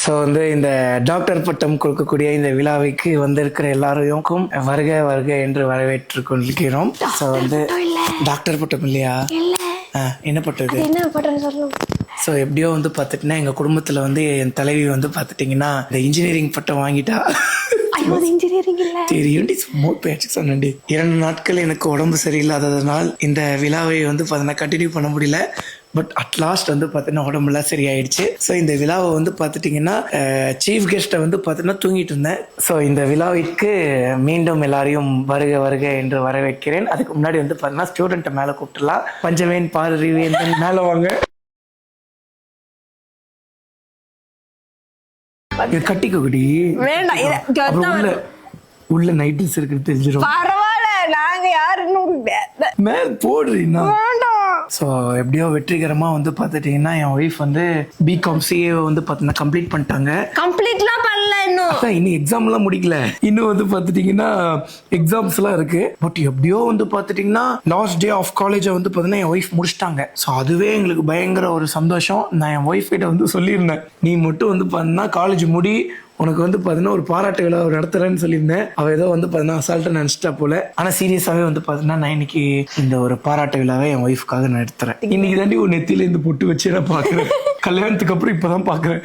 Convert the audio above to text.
So வந்து இந்த doctor பட்டம் கொடுக்கக்கூடிய இந்த விழாவிற்கு வந்திருக்கிற எல்லாரையும் வருக வருக என்று வரவேற்று கொண்டிருக்கிறோம். ஸோ வந்து டாக்டர் பட்டம் இல்லையா, என்ன பட்டது, என்ன பட்டம் சொல்லணும். ஸோ எப்படியோ வந்து பார்த்துட்டுனா எங்கள் குடும்பத்தில் வந்து என் தலைவி வந்து பார்த்துட்டிங்கன்னா இந்த இன்ஜினியரிங் பட்டம் வாங்கிட்டா. தெரியும், சும்மா பேச்சு சொன்னேன்டி. 2 நாட்கள் எனக்கு உடம்பு சரியில்லாததுனால் இந்த விழாவை வந்து பார்த்தீங்கன்னா கண்டினியூ பண்ண முடியல. பட் அட்லாஸ்ட் வந்து பார்த்தீங்கன்னா உடம்புலாம் சரியாயிடுச்சு. ஸோ இந்த விழாவை வந்து பார்த்துட்டிங்கன்னா சீஃப் கெஸ்ட்டை வந்து பார்த்தீங்கன்னா தூங்கிட்டு இருந்தேன். ஸோ இந்த விழாவிற்கு மீண்டும் எல்லாரையும் வருக வருக என்று வரவேற்கிறேன். அதுக்கு முன்னாடி வந்து பார்த்தீங்கன்னா ஸ்டூடெண்ட்டை மேலே கூப்பிட்டுலாம். பஞ்சவேன் பாரதிவேந்தன் மேலே வாங்க. கட்டிக்கோடி வேண்டாம், உள்ள நைட் ட்ரெஸ் இருக்கு தெரிஞ்சிடும். பரவாயில்ல, நாங்க யாருன்னு மேல போடுறீங்கன்னா. ஸோ எப்படியோ வெற்றிகரமாக வந்து பார்த்துட்டிங்கன்னா என் ஒய்ஃப் வந்து பிகாம் சிஏ வந்து பார்த்தீங்கன்னா கம்ப்ளீட் பண்ணிட்டாங்க. கம்ப்ளீட்லாம் பண்ணல இன்னும். இன்னும் எக்ஸாம்லாம் முடிக்கல. இன்னும் வந்து பார்த்துட்டிங்கன்னா எக்ஸாம்ஸ்லாம் இருக்கு. பட் எப்படியோ வந்து பார்த்துட்டிங்கன்னா லாஸ்ட் டே ஆஃப் காலேஜை வந்து பார்த்தீங்கன்னா என் ஒய்ஃப் முடிச்சிட்டாங்க. ஸோ அதுவே எங்களுக்கு பயங்கர ஒரு சந்தோஷம். நான் என் ஒய்ஃப் கிட்ட வந்து சொல்லியிருந்தேன், நீ மட்டும் வந்து பார்த்தீங்கன்னா காலேஜ் முடி, உனக்கு வந்து பார்த்தீங்கன்னா ஒரு பாராட்டு விழா நடத்துறேன்னு சொல்லியிருந்தேன். அவள் ஏதோ வந்து பார்த்தீங்கன்னா அசால்ட்டை நினச்சிட்டா போல. ஆனால் சீரியஸாகவே வந்து பார்த்தீங்கன்னா நான் இன்னைக்கு இந்த ஒரு பாராட்டு விழாவை என் ஒய்ஃப்காக நடத்துறேன். இன்னைக்கு தாண்டி ஒரு நெத்தியில இந்த பொட்டு வச்சு நான் பார்க்குறேன். கல்யாணத்துக்கு அப்புறம் இப்போதான் பார்க்குறேன்.